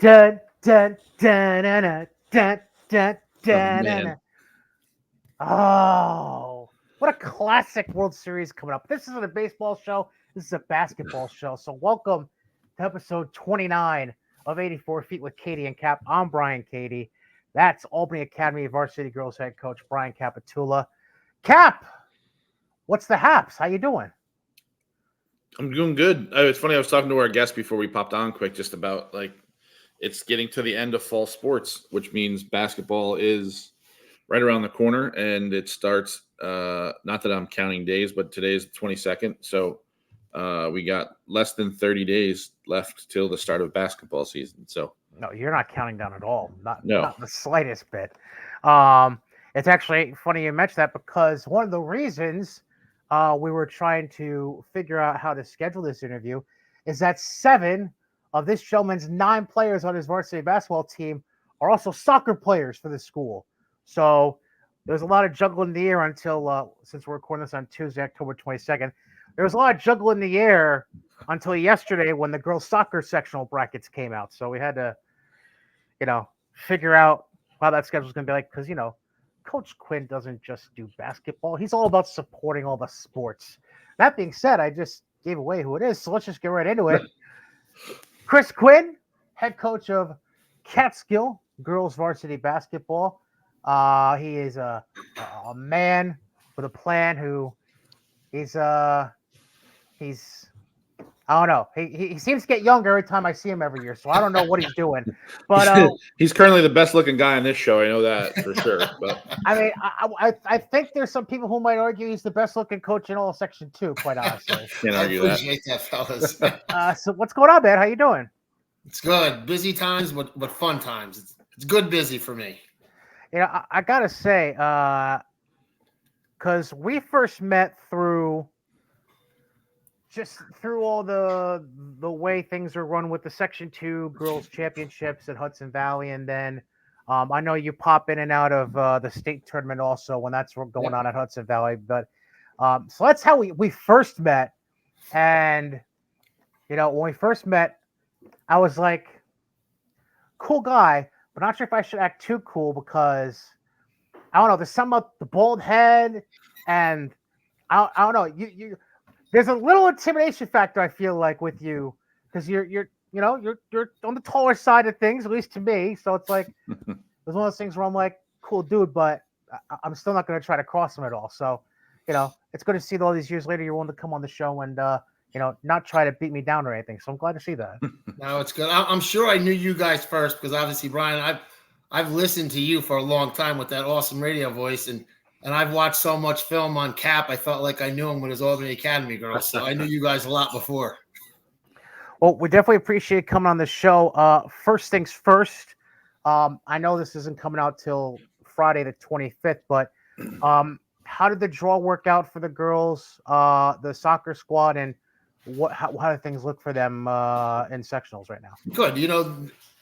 Dun, dun, dun, dun, dun, dun, dun, Oh dun, dun, man. dun. Oh, what a classic World Series coming up. This isn't a baseball show. This is a basketball show. So welcome to episode 29 of 84 Feet with Cady and Cap. I'm Brian Cady. That's Albany Academy Varsity Girls head coach Brian Capitula. Cap, what's the haps? How you doing? I'm doing good. It's funny. I was talking to our guest before we popped on quick, just about like it's getting to the end of fall sports, which means basketball is right around the corner, and it starts. Not that I'm counting days, but today is the 22nd, so we got less than 30 days left till the start of basketball season. So No, you're not counting down at all. Not no, not the slightest bit. Um, it's actually funny you mentioned that because one of the reasons we were trying to figure out how to schedule this interview is that 7 of this gentleman's 9 players on his varsity basketball team are also soccer players for the school. So there's a lot of juggle in the air until since we're recording this on Tuesday, October 22nd. There was a lot of juggle in the air until yesterday when the girls' soccer sectional brackets came out. So we had to figure out how that schedule's going to be like because, Coach Quinn doesn't just do basketball. He's all about supporting all the sports. That being said, I just gave away who it is, so let's just get right into it. Chris Quinn, head coach of Catskill girls varsity basketball. He is a man with a plan who he's I don't know. He seems to get younger every time I see him every year, so I don't know what he's doing. But he's currently the best looking guy on this show. I know that for sure. But I mean, I think there's some people who might argue he's the best looking coach in all of Section 2. Quite honestly, can't I argue that. appreciate that, fellas. so what's going on, man? How you doing? It's good. Busy times, but fun times. It's good busy for me. I gotta say, because we first met through all the way things are run with the Section 2 girls championships at Hudson Valley, and then I know you pop in and out of the state tournament also when that's going on at Hudson Valley. But so that's how we first met, and when we first met, I was like, cool guy, but not sure if I should act too cool because I don't know. There's something about the bald head, and I don't know. You there's a little intimidation factor I feel like with you because you're on the taller side of things, at least to me. So it's like it's one of those things where I'm like, cool dude, but I'm still not going to try to cross him at all. So it's good to see that all these years later you're willing to come on the show and not try to beat me down or anything. So I'm glad to see that. No, it's good. I'm sure I knew you guys first because obviously, Brian, I've listened to you for a long time with that awesome radio voice, and I've watched so much film on Cap. I felt like I knew him with his Albany Academy girls, so I knew you guys a lot before. Well, we definitely appreciate coming on the show. First things first, I know this isn't coming out till Friday the 25th, but how did the draw work out for the girls, the soccer squad, and how do things look for them in sectionals right now? Good.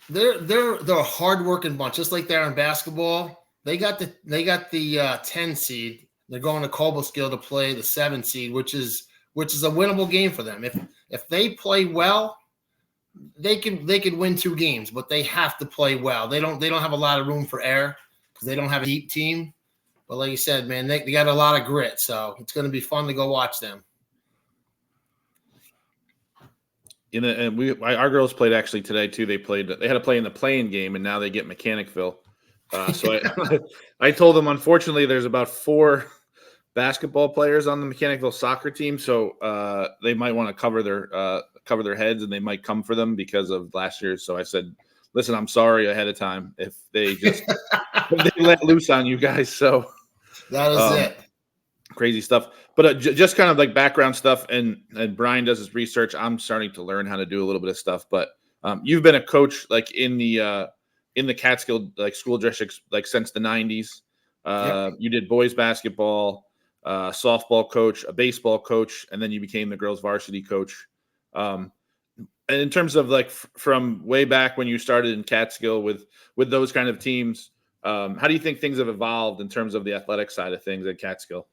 They're a hard-working bunch, just like they're in basketball. They got the 10 seed. They're going to Catskill to play the 7 seed, which is a winnable game for them. If they play well, they could win 2 games, but they have to play well. They don't have a lot of room for error because they don't have a deep team. But like you said, man, they got a lot of grit, so it's going to be fun to go watch them. Our girls played actually today too. They had to play in the playing game, and now they get Mechanicville. So I told them, unfortunately, there's about 4 basketball players on the Mechanicville soccer team, so they might want to cover their heads, and they might come for them because of last year. So I said, listen, I'm sorry ahead of time if they let loose on you guys. So that is it. Crazy stuff. But just kind of like background stuff, and Brian does his research. I'm starting to learn how to do a little bit of stuff. But you've been a coach like in the Catskill like school districts like since the 90s. You did boys basketball, softball coach, a baseball coach, and then you became the girls varsity coach. And in terms of like from way back when you started in Catskill with those kind of teams, how do you think things have evolved in terms of the athletic side of things at Catskill?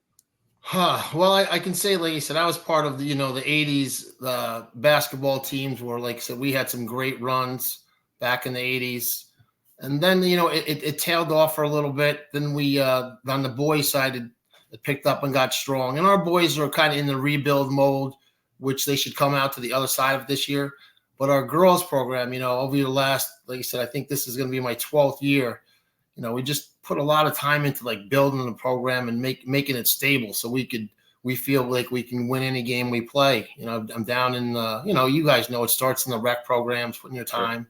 Well, I can say, like you said, I was part of the 80s basketball teams where, like I said, we had some great runs. back in the 80s. And then, it tailed off for a little bit. Then we, on the boys' side, it picked up and got strong. And our boys are kind of in the rebuild mode, which they should come out to the other side of this year. But our girls program, over the last, like you said, I think this is going to be my 12th year. We just put a lot of time into like building the program and making it stable so we feel like we can win any game we play. I'm down in, you guys know it starts in the rec programs, putting your time.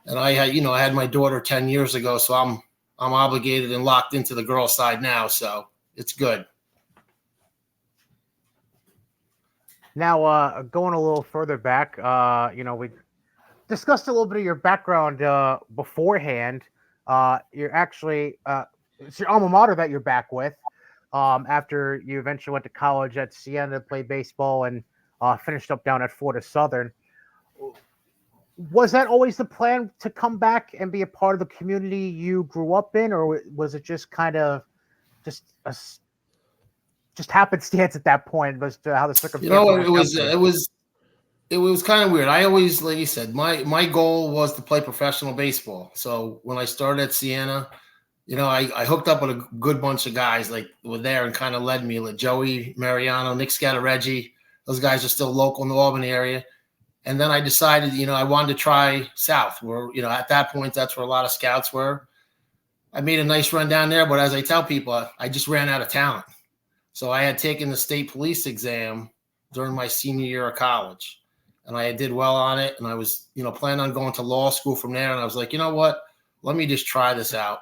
And I had my daughter 10 years ago, so I'm obligated and locked into the girls' side now. So it's good. Now, going a little further back, we discussed a little bit of your background beforehand. You're actually it's your alma mater that you're back with after you eventually went to college at Siena to play baseball and finished up down at Florida Southern. Was that always the plan to come back and be a part of the community you grew up in, or was it just kind of just happenstance at that point as to how the circumstances? It was kind of weird. I always, like you said, my goal was to play professional baseball. So when I started at Siena, I hooked up with a good bunch of guys like were there and kind of led me, like Joey Mariano, Nick Scatareggi. Those guys are still local in the Albany area. And then I decided, I wanted to try South, where, at that point, that's where a lot of scouts were. I made a nice run down there, but as I tell people, I just ran out of talent. So I had taken the state police exam during my senior year of college, and I did well on it. And I was, planning on going to law school from there. And I was like, you know what? Let me just try this out.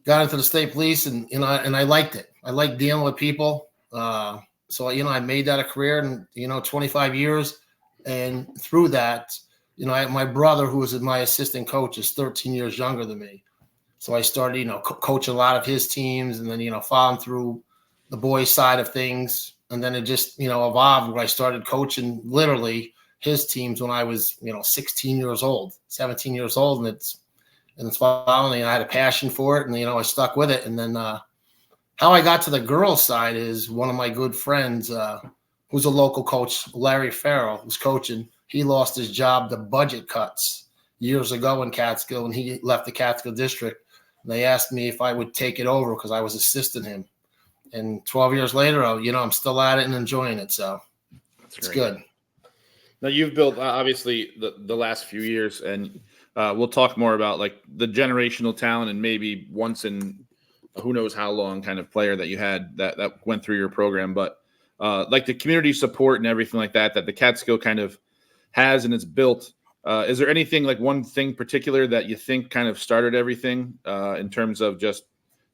Got into the state police, and I liked it. I liked dealing with people. So I made that a career, and 25 years. And through that, my brother, who was my assistant coach, is 13 years younger than me. So I started, coaching a lot of his teams, and then, following through the boys' side of things. And then it just, evolved where I started coaching literally his teams when I was, 16 years old, 17 years old. And it's following. I had a passion for it, and, I stuck with it. And then how I got to the girls' side is one of my good friends, who's a local coach, Larry Farrell, who's coaching. He lost his job to budget cuts years ago in Catskill, and he left the Catskill district. And they asked me if I would take it over because I was assisting him. And 12 years later, I'm still at it and enjoying it. So it's good. Now you've built obviously the last few years, and we'll talk more about like the generational talent and maybe once in who knows how long kind of player that you had that went through your program, but like the community support and everything like that the Catskill kind of has and it's built. Is there anything like one thing particular that you think kind of started everything in terms of just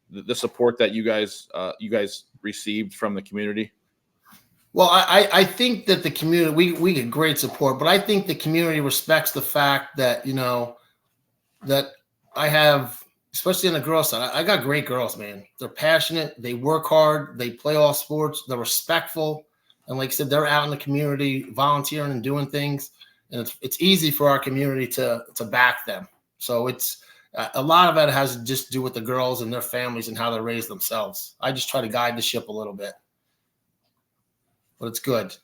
the support that you guys received from the community? Well, I think that the community, we get great support, but I think the community respects the fact that, that I have, especially on the girls side, I got great girls, man. They're passionate. They work hard. They play all sports. They're respectful. And like I said, they're out in the community volunteering and doing things. And it's easy for our community to back them. So it's a lot of it has to just do with the girls and their families and how they raise themselves. I just try to guide the ship a little bit. But it's good.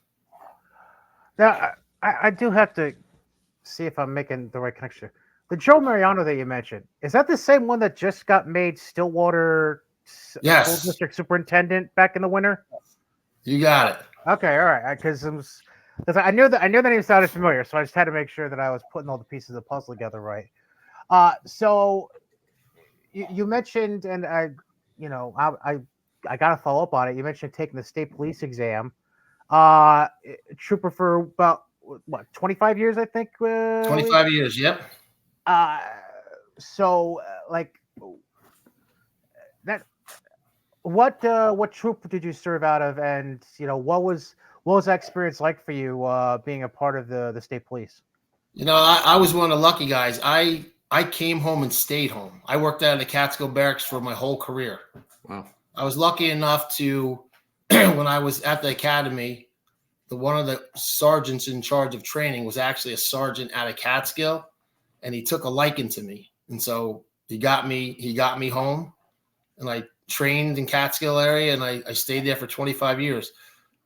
Now, I do have to see if I'm making the right connection. The Joe Mariano that you mentioned, is that the same one that just got made Stillwater School District Superintendent back in the winter? You got it. Okay, all right. Because I knew the name sounded familiar, so I just had to make sure that I was putting all the pieces of the puzzle together right. So you mentioned, and I got to follow up on it. You mentioned taking the state police exam. Trooper for about 25 years, I think. 25 years. Yep. So like that, what troop did you serve out of, and what was that experience like for you being a part of the state police? I was one of the lucky guys. I came home and stayed home. I worked out of the Catskill barracks for my whole career. Wow. I was lucky enough to when I was at the academy, one of the sergeants in charge of training was actually a sergeant out of Catskill. And he took a liking to me. And so he got me home, and I trained in Catskill area, and I stayed there for 25 years.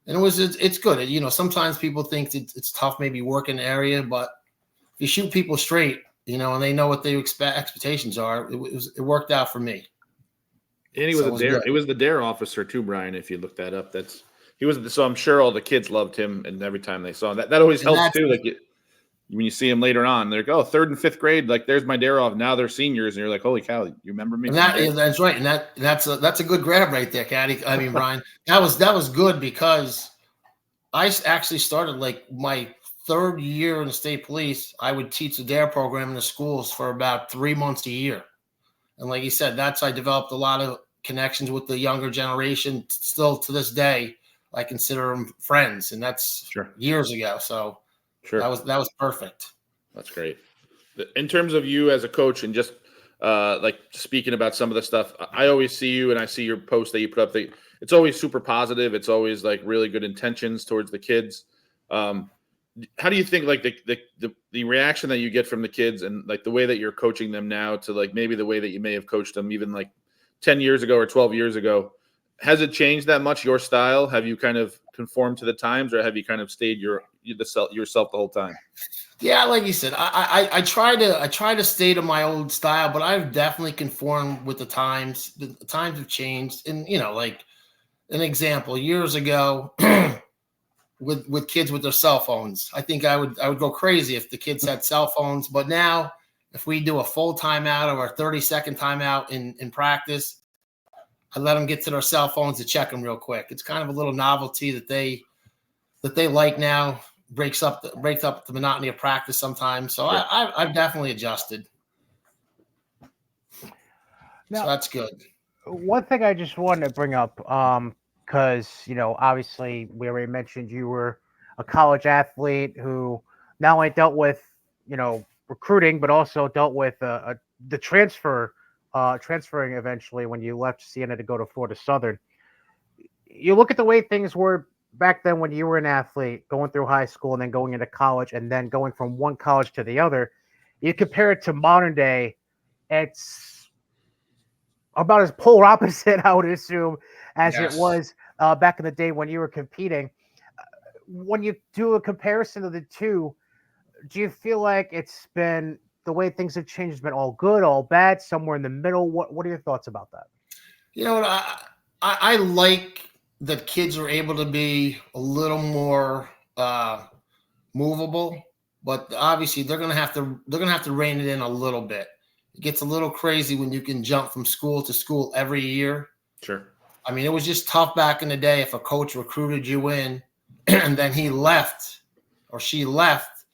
And it's good. Sometimes people think it's tough, maybe work in the area, but if you shoot people straight, and they know what the expectations are. It worked out for me. And he was It was the dare officer too, Brian. If you look that up, so I'm sure all the kids loved him, and every time they saw him, that always helps too. Like when you see him later on, they're like, oh, 3rd and 5th grade, like there's my dare off. Now they're seniors, and you're like, holy cow, you remember me? And that's right, and that's a good grab right there, Cady. I mean, Brian, that was good because I actually started like my 3rd year in the state police. I would teach the dare program in the schools for about 3 months a year, and like you said, I developed a lot of connections with the younger generation. Still to this day, I consider them friends, and that's years ago. So that was perfect. That's great. In terms of you as a coach and just like speaking about some of the stuff, I always see you and I see your posts that you put up. It's always super positive. It's always like really good intentions towards the kids. How do you think like the reaction that you get from the kids and like the way that you're coaching them now to like maybe the way that you may have coached them even like 10 years ago or 12 years ago, has it changed that much, your style? Have you kind of conformed to the times, or have you kind of stayed yourself the whole time? Yeah, like you said, I try to stay to my old style, but I've definitely conformed with the times. The times have changed. And like an example, years ago, with kids with their cell phones, I think I would go crazy if the kids had cell phones. But now, if we do a full timeout or a 30-second timeout in practice, I let them get to their cell phones to check them real quick. It's kind of a little novelty that they like now. Breaks up the monotony of practice sometimes. So I've definitely adjusted. Now, so that's good. One thing I just wanted to bring up, because obviously we already mentioned you were a college athlete who not only dealt with recruiting, but also dealt with the transferring eventually when you left Siena to go to Florida Southern. You look at the way things were back then when you were an athlete, going through high school and then going into college and then going from one college to the other. You compare it to modern day, it's about as polar opposite, I would assume, as it was back in the day when you were competing. When you do a comparison of the two, do you feel like it's been the way things have changed has been all good, all bad, somewhere in the middle? What are your thoughts about that? You know what? I like that kids are able to be a little more movable, but obviously they're gonna have to rein it in a little bit. It gets a little crazy when you can jump from school to school every year. Sure. I mean, it was just tough back in the day if a coach recruited you in and then he left or she left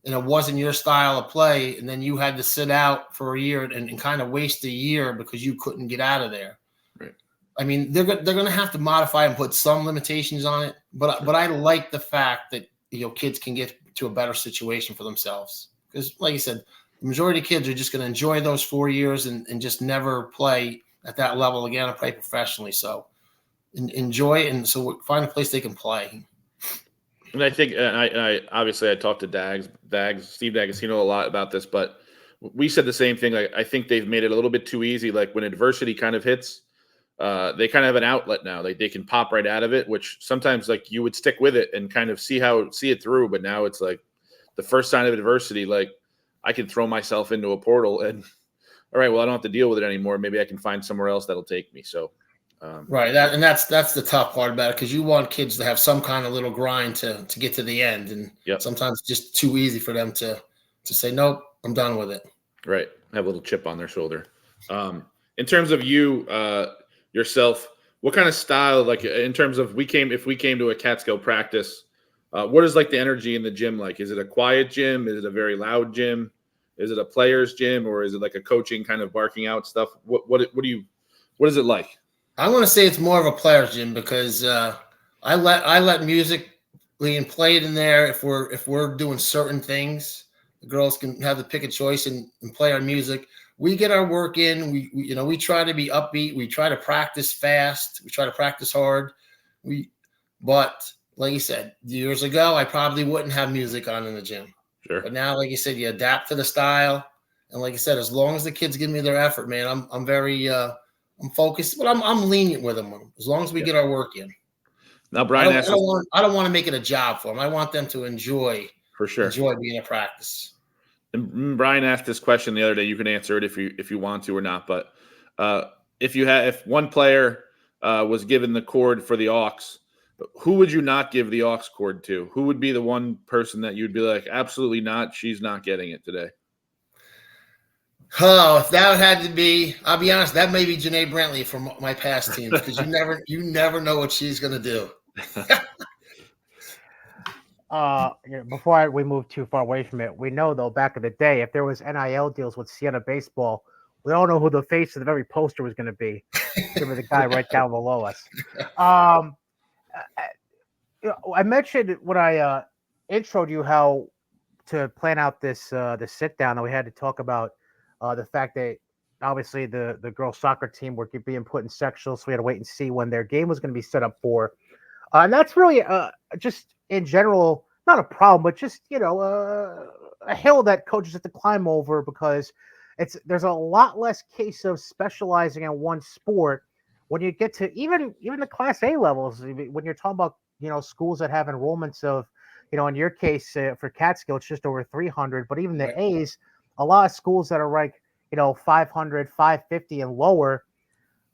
and it wasn't your style of play, and then you had to sit out for a year and kind of waste a year because you couldn't get out of there. Right. I mean, they're going to have to modify and put some limitations on it, but I like the fact that kids can get to a better situation for themselves, because, like you said, the majority of kids are just going to enjoy those 4 years and just never play at that level again or play professionally. So enjoy it, and so find a place they can play. And I think, I obviously I talked to Steve D'Agostino a lot about this, but we said the same thing. Like, I think they've made it a little bit too easy. Like when adversity kind of hits, they kind of have an outlet now. They can pop right out of it, which sometimes like you would stick with it and kind of see it through. But now it's like the first sign of adversity, like I can throw myself into a portal and all right, well, I don't have to deal with it anymore. Maybe I can find somewhere else that'll take me. So, right. That's the tough part about it, because you want kids to have some kind of little grind to get to the end. And sometimes it's just too easy for them to say, nope, I'm done with it. Right. Have a little chip on their shoulder. In terms of you, yourself, what kind of style, like in terms of if we came to a Catskill practice, what is like the energy in the gym like? Is it a quiet gym? Is it a very loud gym? Is it a player's gym, or is it like a coaching kind of barking out stuff? What is it like? I want to say it's more of a player's gym, because I let music being played in there. If we're doing certain things, the girls can have to pick a choice and play our music. We get our work in. We try to be upbeat. We try to practice fast. We try to practice hard. But like you said, years ago, I probably wouldn't have music on in the gym. Sure. But now, like you said, you adapt to the style. And like I said, as long as the kids give me their effort, man, I'm very I'm focused, but I'm lenient with them as long as we get our work in. Now, Brian, I don't want to make it a job for them. I want them to enjoy being at practice. And Brian asked this question the other day. You can answer it if you want to or not. But if one player was given the cord for the aux, who would you not give the aux cord to? Who would be the one person that you'd be like, absolutely not, she's not getting it today? Oh, if that had to be, I'll be honest, that may be Janae Brantley from my past teams because you never know what she's going to do. Before we move too far away from it, we know though back in the day, if there was NIL deals with Siena Baseball, we all know who the face of the very poster was going to be. Give me the guy right down below us. I mentioned when I introed you how to plan out this sit down that we had to talk about the fact that obviously the girls soccer team were being put in sectionals, so we had to wait and see when their game was going to be set up for. And that's really just in general not a problem, but just a hill that coaches have to climb over because there's a lot less case of specializing in one sport when you get to even the Class A levels. When you're talking about schools that have enrollments of in your case for Catskill it's just over 300, but even the A's, a lot of schools that are like 500, 550 and lower,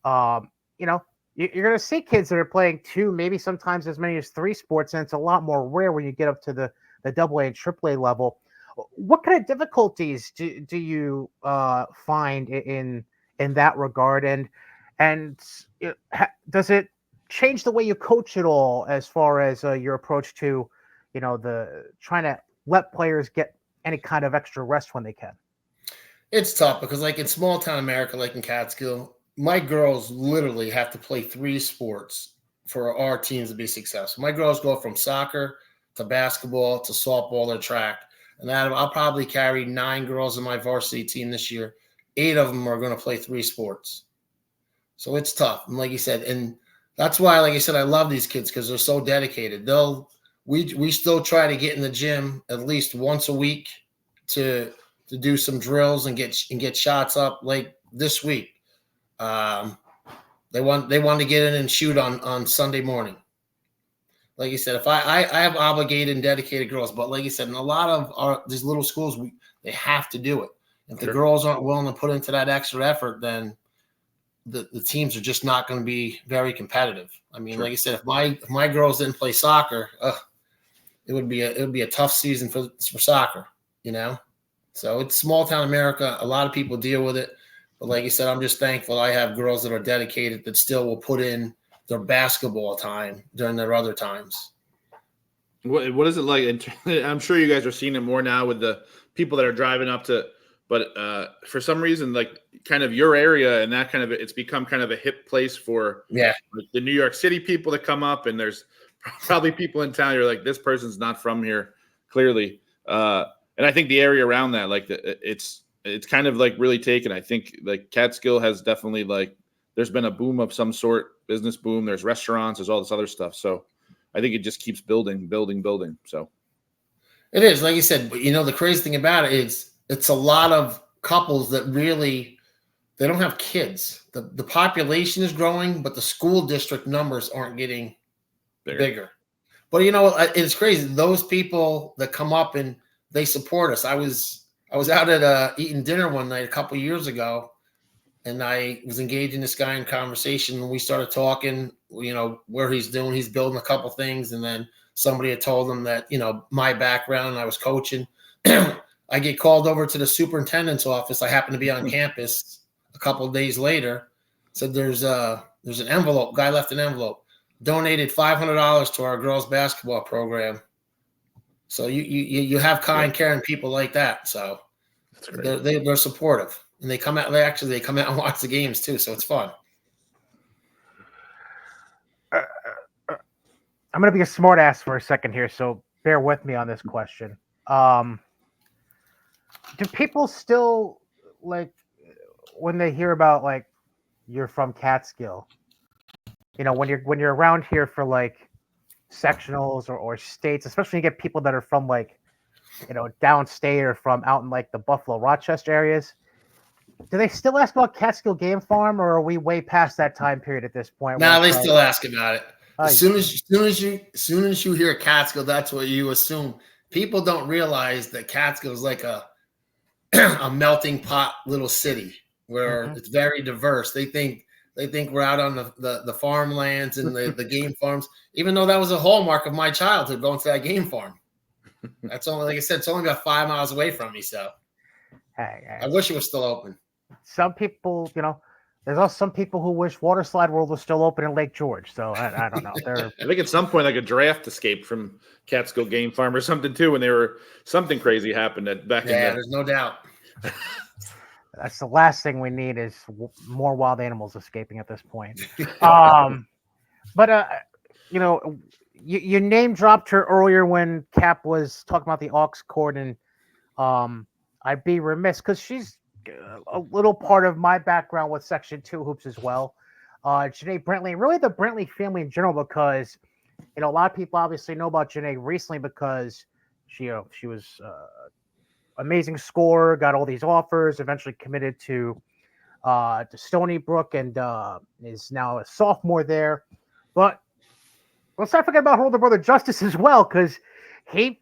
you're going to see kids that are playing two, maybe sometimes as many as three sports, and it's a lot more rare when you get up to the AA and AAA level. What kind of difficulties do you find in that regard, and does it change the way you coach at all as far as your approach to the trying to let players get any kind of extra rest when they can? It's tough because like in small town America, like in Catskill, my girls literally have to play 3 sports for our teams to be successful. My girls go from soccer to basketball to softball to track. And I'll probably carry 9 girls in my varsity team this year. 8 of them are going to play 3 sports. So it's tough. And like you said, and that's why, like I said, I love these kids because they're so dedicated. We still try to get in the gym at least once a week to do some drills and get shots up. Like this week, they want to get in and shoot on Sunday morning. Like you said, if I have obligated and dedicated girls, but like you said, in a lot of these little schools, they have to do it. If the girls aren't willing to put into that extra effort, then the teams are just not going to be very competitive. I mean, like I said, if my girls didn't play soccer, it would be a tough season for soccer, So it's small town America. A lot of people deal with it. But like you said, I'm just thankful I have girls that are dedicated that still will put in their basketball time during their other times. What is it like? I'm sure you guys are seeing it more now with the people that are driving up to, but for some reason, like kind of your area and that kind of, it's become kind of a hip place for like the New York City people that come up, and there's probably people in town you're like, this person's not from here, clearly. And I think the area around that, like it's kind of like really taken. I think like Catskill has definitely like, there's been a boom of some sort, business boom. There's restaurants, there's all this other stuff. So I think it just keeps building. So it is, like you said, but the crazy thing about it is it's a lot of couples that really, they don't have kids. The population is growing, but the school district numbers aren't getting bigger. But it's crazy. Those people that come up and they support us. I was out at eating dinner one night a couple of years ago, and I was engaging this guy in conversation, and we started talking, where he's doing. He's building a couple things, and then somebody had told him that, my background, I was coaching. I get called over to the superintendent's office. I happen to be on campus a couple of days later. Said there's an envelope. Guy left an envelope. Donated $500 to our girls basketball program. So you have kind, caring people like that. So they're supportive, and they come out. They come out and watch the games too. So it's fun. I'm going to be a smart ass for a second here, so bear with me on this question. Do people still, like, when they hear about, like, you're from Catskill, when you're around here for, like, sectionals or states, especially when you get people that are from, like, downstate or from out in, like, the Buffalo, Rochester areas, do they still ask about Catskill Game Farm, or are we way past that time period at this point? No, they still ask about it. As soon as you hear Catskill, that's what you assume. People don't realize that Catskill is like a a melting pot little city where it's very diverse. They think we're out on the farmlands and the game farms, even though that was a hallmark of my childhood, going to that game farm. That's only, like I said, it's only about 5 miles away from me. So I wish it was still open. Some people, there's also some people who wish Waterslide World was still open in Lake George. So I don't know. I think at some point like a draft escaped from Catskill Game Farm or something too, when they were something crazy happened back in the. There's no doubt. That's the last thing we need is more wild animals escaping at this point. But you name dropped her earlier when Cap was talking about the aux cord, and I'd be remiss because she's a little part of my background with Section 2 hoops as well. Janae Brentley, and really the Brentley family in general, because a lot of people obviously know about Janae recently because she was amazing scorer, got all these offers, eventually committed to Stony Brook, and is now a sophomore there. But let's not forget about her older brother Justice as well, because he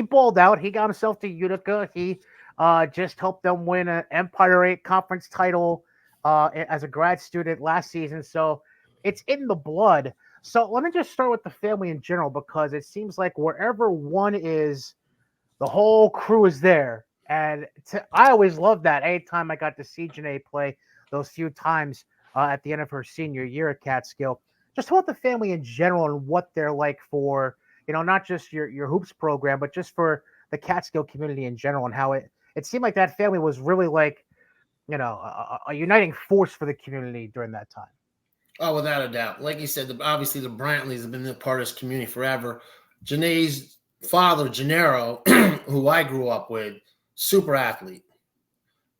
balled out. He got himself to Utica. He just helped them win an Empire 8 conference title as a grad student last season. So it's in the blood. So let me just start with the family in general, because it seems like wherever one is, the whole crew is there. And I always loved that. Anytime I got to see Janae play those few times at the end of her senior year at Catskill, just about the family in general and what they're like for, not just your hoops program, but just for the Catskill community in general, and how it seemed like that family was really like, a uniting force for the community during that time. Oh, without a doubt. Like you said, obviously the Brantleys have been a part of this community forever. Janae's father, Gennaro, who I grew up with, super athlete.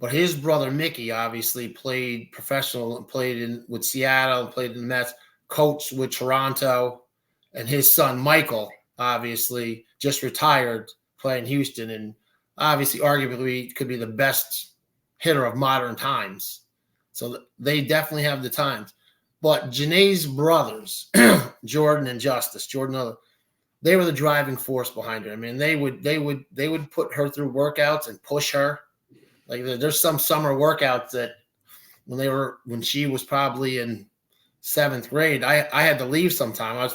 But his brother, Mickey, obviously played professional, played with Seattle, played in the Mets, coached with Toronto. And his son, Michael, obviously just retired playing Houston, and obviously arguably could be the best hitter of modern times. So they definitely have the times. But Janae's brothers, Jordan and Justice, they were the driving force behind her. I mean, they would put her through workouts and push her. Like there's some summer workouts that when she was probably in 7th grade, I had to leave sometime. I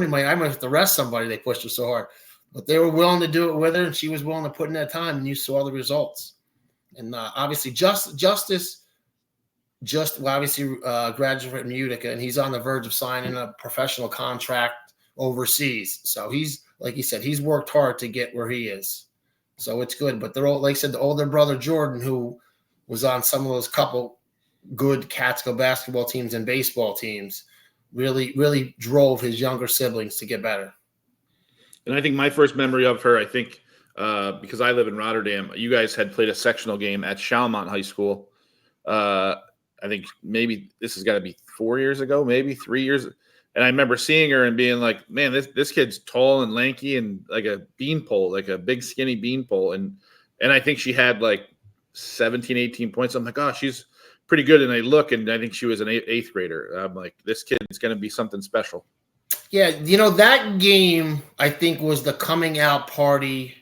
might have to arrest somebody. They pushed her so hard, but they were willing to do it with her, and she was willing to put in that time, and you saw the results. And obviously, Justice graduated from Utica, and he's on the verge of signing a professional contract overseas. So he's, like he said, he's worked hard to get where he is. So it's good. But they're all, like I said, the older brother Jordan, who was on some of those couple good Catskill basketball teams and baseball teams, really drove his younger siblings to get better. And I think my first memory of her, because I live in Rotterdam, you guys had played a sectional game at Chalmont High School. I think maybe this has got to be 4 years ago, maybe 3 years. And I remember seeing her and being like, man, this kid's tall and lanky and like a beanpole, like a big skinny beanpole. And I think she had like 17, 18 points. I'm like, oh, she's pretty good. And I look, and I think she was an eighth grader. I'm like, this kid is going to be something special. Yeah, that game, I think, was the coming out party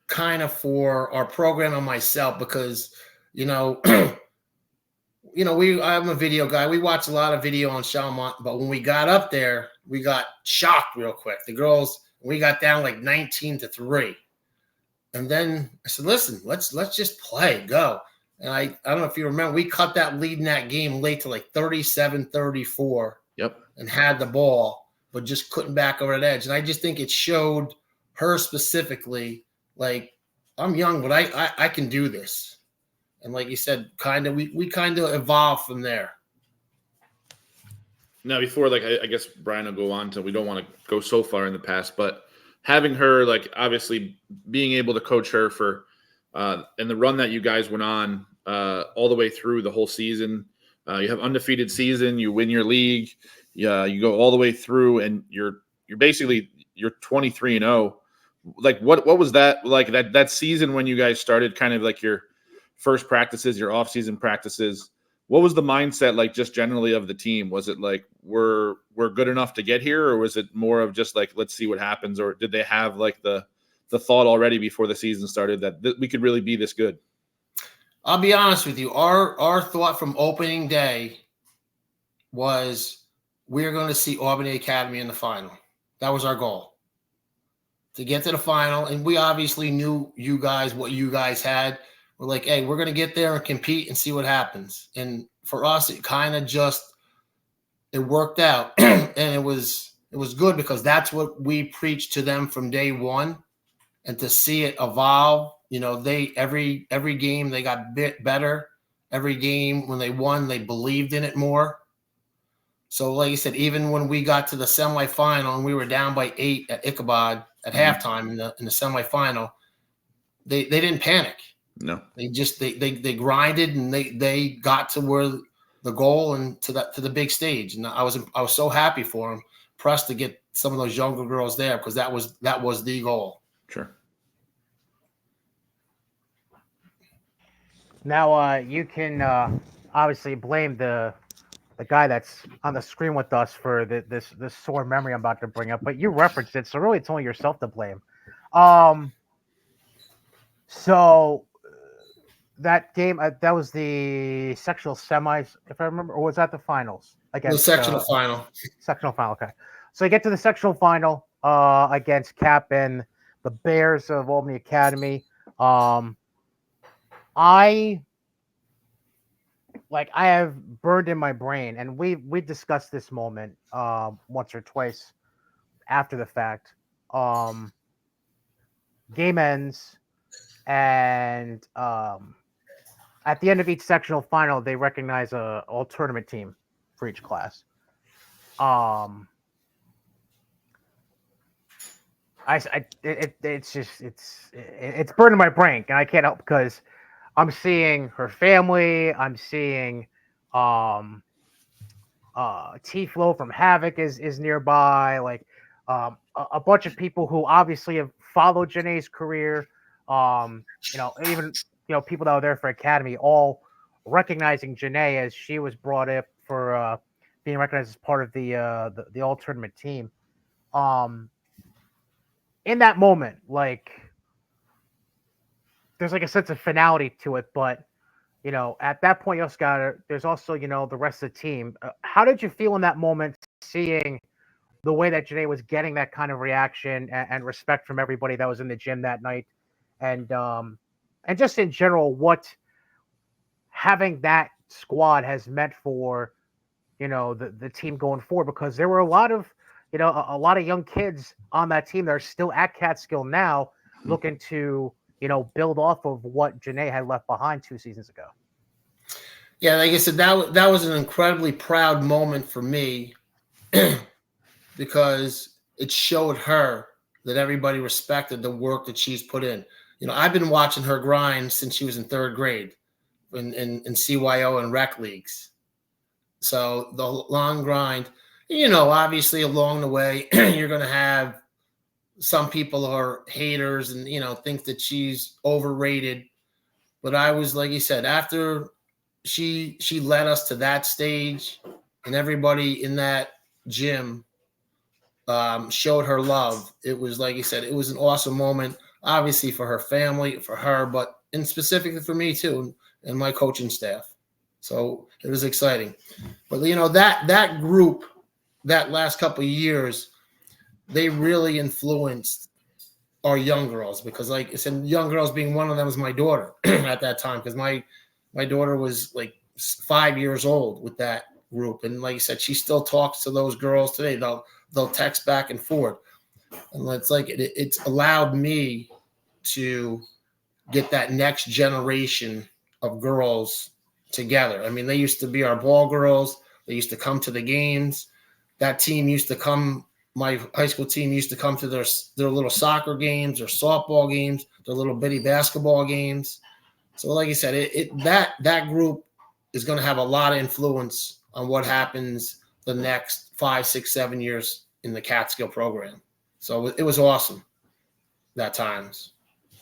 kind of for our program and myself, because, I'm a video guy. We watch a lot of video on Chalmont, but when we got up there, we got shocked real quick. The girls, we got down like 19-3. And then I said, listen, let's just play, go. And I don't know if you remember, we cut that lead in that game late to like 37-34. Yep. And had the ball, but just couldn't back over that edge. And I just think it showed her specifically, like, I'm young, but I can do this. And like you said, we kind of evolved from there. Now, before, like, I guess Brian will go on to, we don't want to go so far in the past, but having her, like, obviously being able to coach her for and the run that you guys went on all the way through the whole season. You have undefeated season, you win your league, you go all the way through, and you're 23-0. Like, what was that like, that season when you guys started kind of like your first practices, your off-season practices? What was the mindset like, just generally, of the team? Was it like we're good enough to get here, or was it more of just like, let's see what happens? Or did they have like the the thought already before the season started that we could really be this good? I'll be honest with you. Our thought from opening day was we're going to see Albany Academy in the final. That was our goal, to get to the final. And we obviously knew you guys, what you guys had. We're like, hey, we're going to get there and compete and see what happens. And for us, it kind of just, it worked out. And it was good because that's what we preached to them from day one. And to see it evolve, they every game they got bit better. Every game when they won, they believed in it more. So, like I said, even when we got to the semifinal and we were down by 8 at Ichabod at halftime in the semifinal, they didn't panic. No, they just they grinded and they got to where the goal and to the big stage. And I was so happy for them, pressed to get some of those younger girls there because that was the goal. Sure. Now, you can obviously blame the guy that's on the screen with us for this sore memory I'm about to bring up, but you referenced it, so really it's only yourself to blame. So that game, that was the sectional semis, if I remember, or was that the finals? The sectional final. Sectional final, okay. So you get to the sectional final against Cap and the Bears of Albany Academy. I have burned in my brain, and we discussed this moment once or twice after the fact. Game ends, and at the end of each sectional final, they recognize a all tournament team for each class. It's burning my brain, and I can't help because I'm seeing her family. I'm seeing T-Flow from Havoc is nearby. Like a bunch of people who obviously have followed Janae's career. Even people that were there for Academy, all recognizing Janae as she was brought up for being recognized as part of the all tournament team. In that moment, like, there's like a sense of finality to it, but at that point, there's also the rest of the team. How did you feel in that moment, seeing the way that Janae was getting that kind of reaction and respect from everybody that was in the gym that night, and just in general, what having that squad has meant for the team going forward? Because there were a lot of young kids on that team that are still at Catskill now, looking to build off of what Janae had left behind 2 seasons ago. Yeah, like I said, that was an incredibly proud moment for me because it showed her that everybody respected the work that she's put in. I've been watching her grind since she was in 3rd grade in CYO and rec leagues. So the long grind, obviously along the way, you're going to have some people who are haters and, think that she's overrated. But I was, like you said, after she led us to that stage and everybody in that gym showed her love. It was, like you said, it was an awesome moment, obviously for her family, for her, but and specifically for me too, and my coaching staff. So it was exciting. But, that group, that last couple of years, they really influenced our young girls because, like I said, young girls being one of them was my daughter at that time because my daughter was like 5 years old with that group. And like I said, she still talks to those girls today. They'll text back and forth. And it's like it's allowed me to get that next generation of girls together. I mean, they used to be our ball girls. They used to come to the games. That team used to come. My high school team used to come to their little soccer games, their softball games, their little bitty basketball games. So, like I said, that group is going to have a lot of influence on what happens the next 5, 6, 7 years in the Catskill program. So it was awesome that times.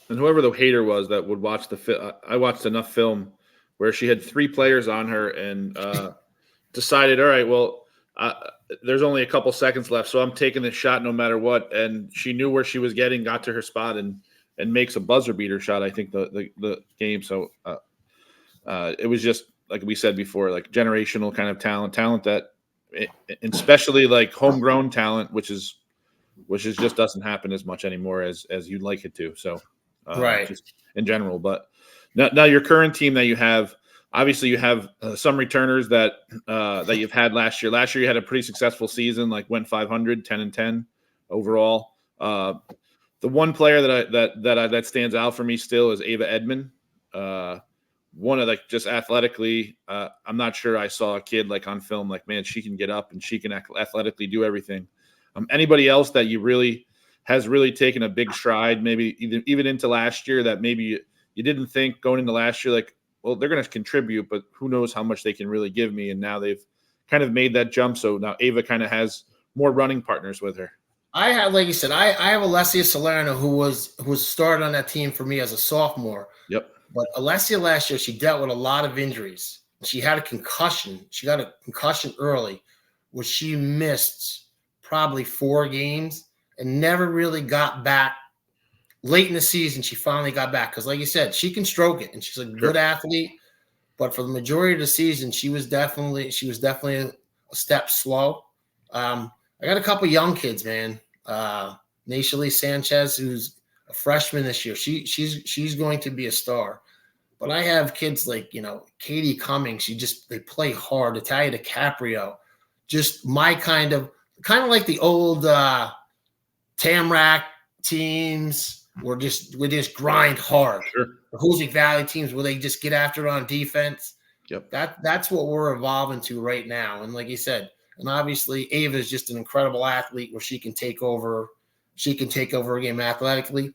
And whoever the hater was that would watch I watched enough film where she had 3 players on her and decided, all right, well, there's only a couple seconds left, so I'm taking this shot no matter what. And she knew where she was getting, got to her spot, and makes a buzzer beater shot. I think the game. So it was just like we said before, like generational kind of talent that, and especially like homegrown talent, which is just doesn't happen as much anymore as you'd like it to. So Right. just in general. But now your current team that you have. Obviously, you have some returners that you've had last year. Last year, you had a pretty successful season, like went 500, 10-10 overall. The one player that stands out for me still is Ava Edmond. One of, like, just athletically, I'm not sure I saw a kid like on film, like, man, she can get up and she can athletically do everything. Anybody else that has really taken a big stride, maybe even into last year, that maybe you didn't think going into last year, like, well, they're going to contribute, but who knows how much they can really give me. And now they've kind of made that jump. So now Ava kind of has more running partners with her. I have, like you said, I have Alessia Salerno, who was started on that team for me as a sophomore. Yep. But Alessia last year, she dealt with a lot of injuries. She had a concussion. She got a concussion early, where she missed probably 4 games and never really got back. Late in the season, she finally got back because, like you said, she can stroke it, and she's a good athlete. But for the majority of the season, she was definitely a step slow. I got a couple young kids, man. Nashali Sanchez, who's a freshman this year, she's going to be a star. But I have kids like, Cady Cummings. They play hard. Natalia DiCaprio, just my kind of like the old Tamrac teams. We just grind hard. Sure. The Hoosick Valley teams where they just get after it on defense. Yep. That's what we're evolving to right now. And like you said, and obviously Ava is just an incredible athlete where she can take over a game athletically.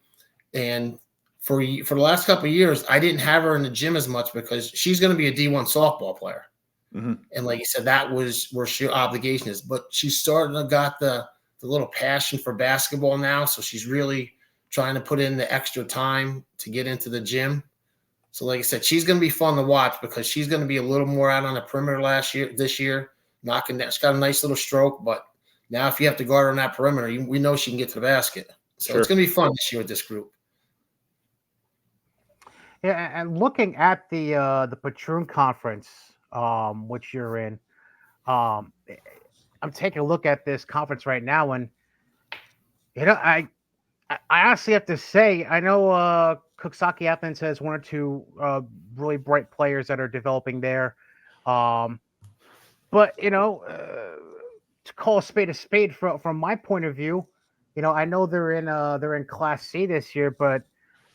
And for the last couple of years, I didn't have her in the gym as much because she's going to be a D1 softball player. Mm-hmm. And like you said, that was where her obligation is. But she's starting to got the little passion for basketball now. So she's really trying to put in the extra time to get into the gym. So like I said, she's going to be fun to watch because she's going to be a little more out on the perimeter this year, knocking down. She's got a nice little stroke, but now if you have to guard her on that perimeter, we know she can get to the basket. So It's going to be fun this year with this group. Yeah, and looking at the Patroon Conference, which you're in, I'm taking a look at this conference right now, and I honestly have to say, I know Cooksaki Athens has 1 or 2 really bright players that are developing there, but to call a spade from my point of view, I know they're in Class C this year, but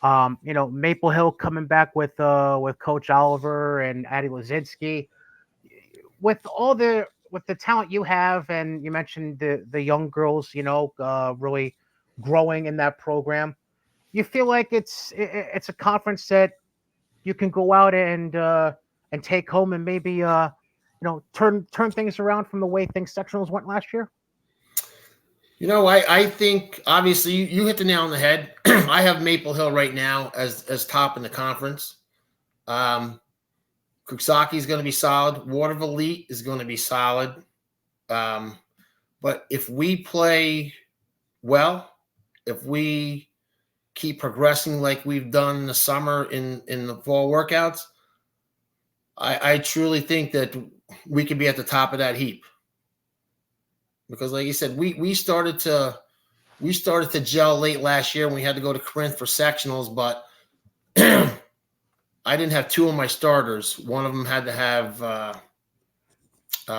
Maple Hill coming back with Coach Oliver and Addie Lazinski, with the talent you have, and you mentioned the young girls, really growing in that program. You feel like it's a conference that you can go out and take home and maybe turn things around from the way things sectionals went last year? I think obviously you hit the nail on the head. I have Maple Hill right now as top in the conference. Cooksaki is going to be solid. Waterville Elite is going to be solid. But if we play well, if we keep progressing like we've done in the summer in the fall workouts, I truly think that we could be at the top of that heap. Because like you said, we started to gel late last year when we had to go to Corinth for sectionals, but I didn't have 2 of my starters. One of them had to have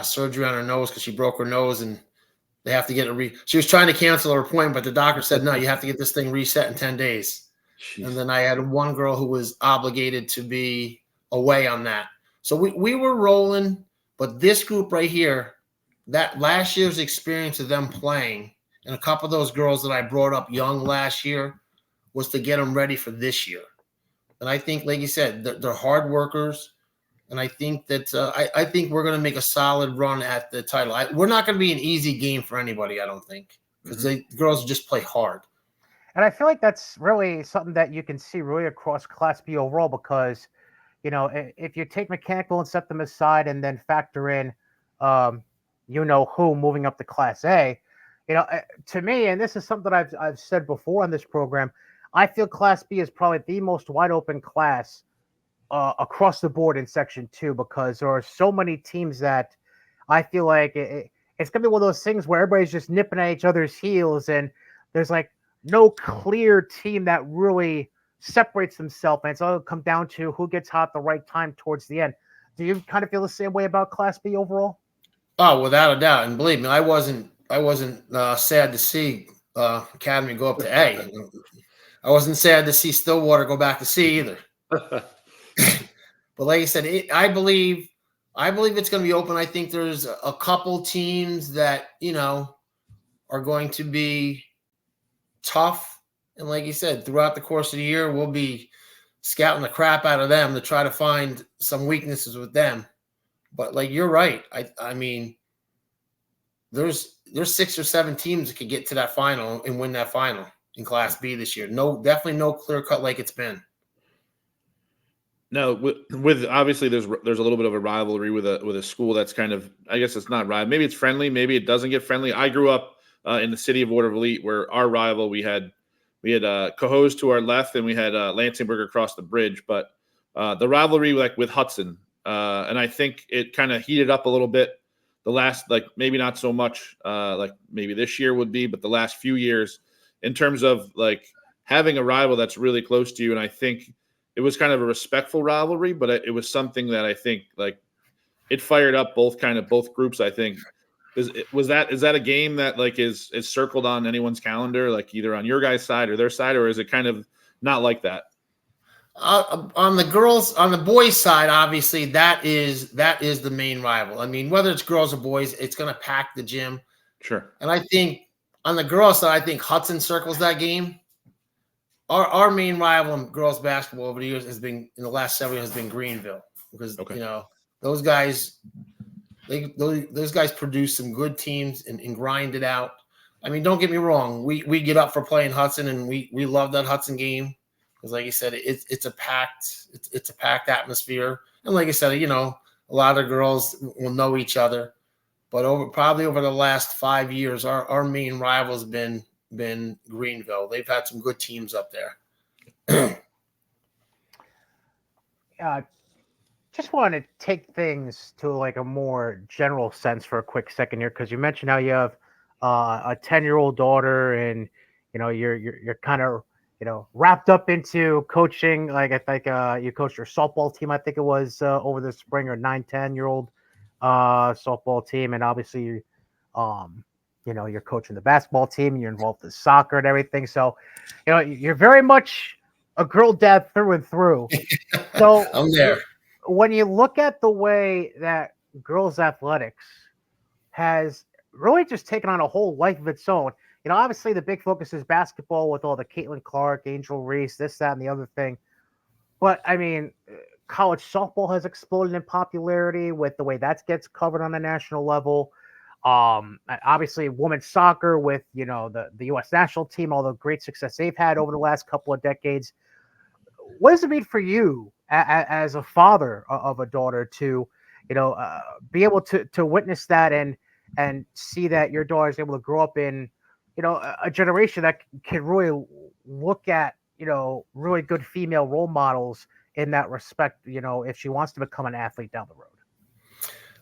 surgery on her nose because she broke her nose, and they have to get she was trying to cancel her appointment, but the doctor said, no, you have to get this thing reset in 10 days. Jeez. And then I had one girl who was obligated to be away on that. So we were rolling, but this group right here, that last year's experience of them playing, and a couple of those girls that I brought up young last year, was to get them ready for this year. And I think, like you said, they're hard workers. And I think that I think we're going to make a solid run at the title. We're not going to be an easy game for anybody, I don't think, because the girls just play hard. And I feel like that's really something that you can see really across Class B overall, because, if you take mechanical and set them aside and then factor in, you know who moving up to Class A. To me, and this is something I've said before on this program, I feel Class B is probably the most wide open class across the board in Section 2 because there are so many teams that I feel like it's going to be one of those things where everybody's just nipping at each other's heels and there's like no clear team that really separates themselves. And it's all come down to who gets hot at the right time towards the end. Do you kind of feel the same way about Class B overall? Oh, without a doubt. And believe me, I wasn't sad to see Academy go up to A. I wasn't sad to see Stillwater go back to C either. But like I said, I believe it's going to be open. I think there's a couple teams that, are going to be tough. And like you said, throughout the course of the year, we'll be scouting the crap out of them to try to find some weaknesses with them. But like, you're right. I mean, there's 6 or 7 teams that could get to that final and win that final in Class B this year. No, definitely no clear cut like it's been. No, with obviously there's a little bit of a rivalry with a school that's kind of, I guess it's not rival. Maybe it's friendly. Maybe it doesn't get friendly. I grew up in the city of Watervliet, where our rival we had Cohoes to our left, and we had Lansingburg across the bridge. But the rivalry like with Hudson, and I think it kind of heated up a little bit the last, like maybe not so much like maybe this year would be, but the last few years in terms of like having a rival that's really close to you. And I think it was kind of a respectful rivalry, but it was something that I think like it fired up both groups. I think is that a game that like is circled on anyone's calendar, like either on your guys' side or their side, or is it kind of not like that? On the boys' side, obviously that is the main rival. I mean, whether it's girls or boys, it's going to pack the gym. Sure. And I think on the girls' side, I think Hudson circles that game. Our main rival in girls basketball over the years has been, in the last several years, has been Greenville, because those guys, those guys produce some good teams and grind it out. I mean, don't get me wrong, we get up for playing Hudson, and we love that Hudson game because, like I said, it's a packed atmosphere, and like I said, a lot of girls will know each other. But probably over the last 5 years, our main rival's been Greenville. They've had some good teams up there. Just want to take things to like a more general sense for a quick second here, because you mentioned how you have a 10-year-old daughter, and you're kind of wrapped up into coaching. Like I think you coached your softball team, I think it was over the spring, or 9-10-year-old softball team, and obviously you're coaching the basketball team, you're involved in soccer and everything. So, you're very much a girl dad through and through. So I'm there. When you look at the way that girls athletics has really just taken on a whole life of its own, obviously the big focus is basketball with all the Caitlin Clark, Angel Reese, this, that, and the other thing. But I mean, college softball has exploded in popularity with the way that gets covered on the national level. Obviously women's soccer with the U.S. national team, all the great success they've had over the last couple of decades. What does it mean for you as a father of a daughter to be able to witness that and see that your daughter is able to grow up in a generation that can really look at really good female role models in that respect, if she wants to become an athlete down the road?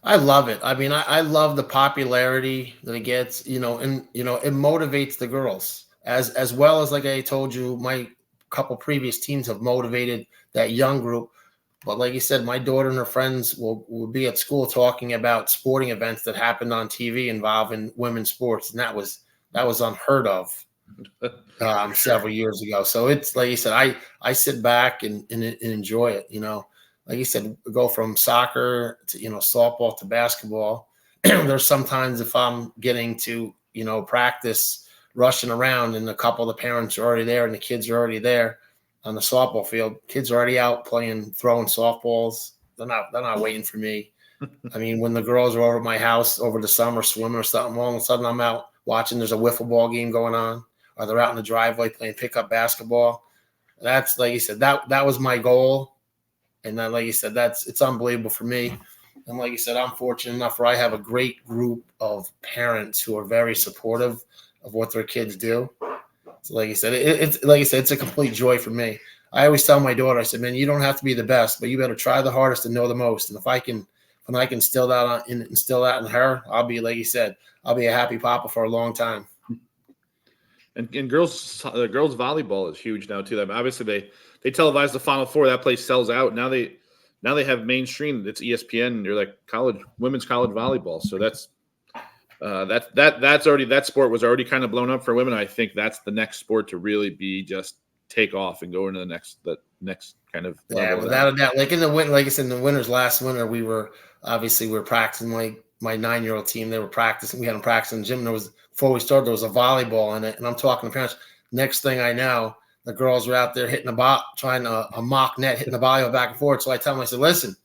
I love it. I mean, I love the popularity that it gets, and it motivates the girls as well as, like I told you, my couple previous teams have motivated that young group. But like you said, my daughter and her friends will be at school talking about sporting events that happened on TV involving women's sports. And that was unheard of several years ago. So it's like you said, I sit back and enjoy it, Like you said, go from soccer to, softball to basketball. There's sometimes if I'm getting to, practice rushing around and a couple of the parents are already there and the kids are already there on the softball field, kids are already out throwing softballs. They're not waiting for me. I mean, when the girls are over at my house over the summer swimming or something, all of a sudden I'm out watching, there's a wiffle ball game going on, or they're out in the driveway playing pickup basketball. That's, like you said, that was my goal. And then, like you said, it's unbelievable for me. And like you said, I'm fortunate enough where I have a great group of parents who are very supportive of what their kids do. So like you said, it's like I said, it's a complete joy for me. I always tell my daughter, I said, man, you don't have to be the best, but you better try the hardest and know the most. And if I can instill that in her, I'll be, like you said, I'll be a happy papa for a long time. And girls volleyball is huge now too. I mean, obviously they televise the Final Four. That place sells out. Now they have mainstream. It's ESPN. You're like women's college volleyball. So that's already, that sport was already kind of blown up for women. I think that's the next sport to really be just take off and go into the next kind of level. Without a doubt. Like in the winter, like I said, in the winters last winter, we were practicing. My 9-year-old team, they were practicing. We had them practice in the gym. Before we started, there was a volleyball in it, and I'm talking to parents. Next thing I know, the girls were out there hitting the ball, trying a mock net, hitting the volleyball back and forth. So I tell them, I said, listen,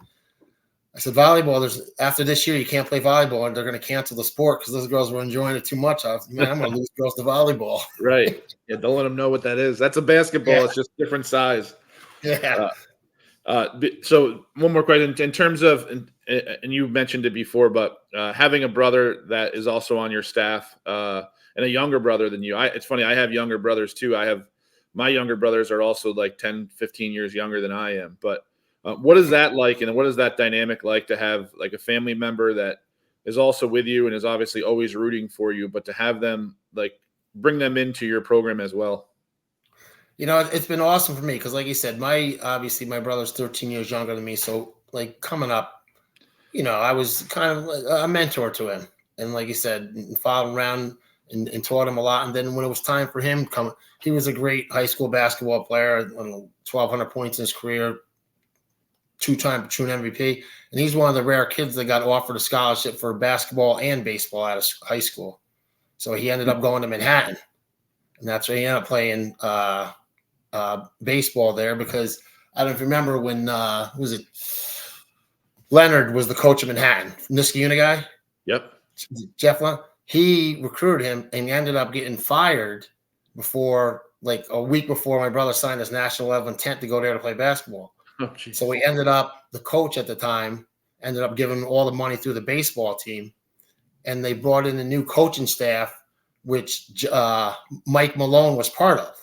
volleyball, after this year, you can't play volleyball, and they're going to cancel the sport because those girls were enjoying it too much. I'm going to lose girls to volleyball. Right. Yeah, don't let them know what that is. That's a basketball. Yeah. It's just different size. Yeah. So one more question. In terms of, and you mentioned it before, but having a brother that is also on your staff and a younger brother than you. It's funny, I have younger brothers too. My younger brothers are also like 10, 15 years younger than I am. But what is that like, and what is that dynamic like to have like a family member that is also with you and is obviously always rooting for you, but to have them like bring them into your program as well? You know, it's been awesome for me because, like you said, my brother's 13 years younger than me. So, like, coming up, you know, I was kind of a mentor to him. And like you said, followed him around and taught him a lot. And then when it was time for him to come, he was a great high school basketball player, 1,200 points in his career, 2-time True MVP. And he's one of the rare kids that got offered a scholarship for basketball and baseball out of high school. So he ended up going to Manhattan. And that's where he ended up playing baseball there, because I don't know if you remember when Leonard was the coach of Manhattan, Niskayuna guy. Yep. Jeff Leonard. He recruited him and he ended up getting fired like a week before my brother signed his national level intent to go there to play basketball. Oh, so he ended up, the coach at the time ended up giving him all the money through the baseball team, and they brought in a new coaching staff, which Mike Malone was part of.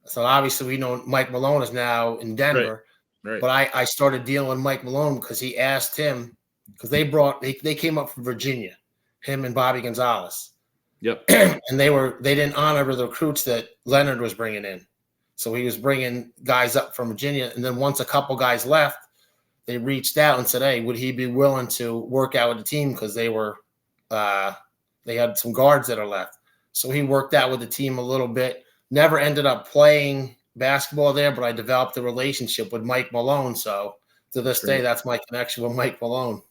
So obviously we know Mike Malone is now in Denver, right. But I started dealing with Mike Malone because he asked him, because they came up from Virginia, him and Bobby Gonzalez. Yep. And they didn't honor the recruits that Leonard was bringing in. So he was bringing guys up from Virginia. And then once a couple guys left, they reached out and said, hey, would he be willing to work out with the team? Because they had some guards that are left. So he worked out with the team a little bit. Never ended up playing basketball there, but I developed a relationship with Mike Malone. So to this day, that's my connection with Mike Malone.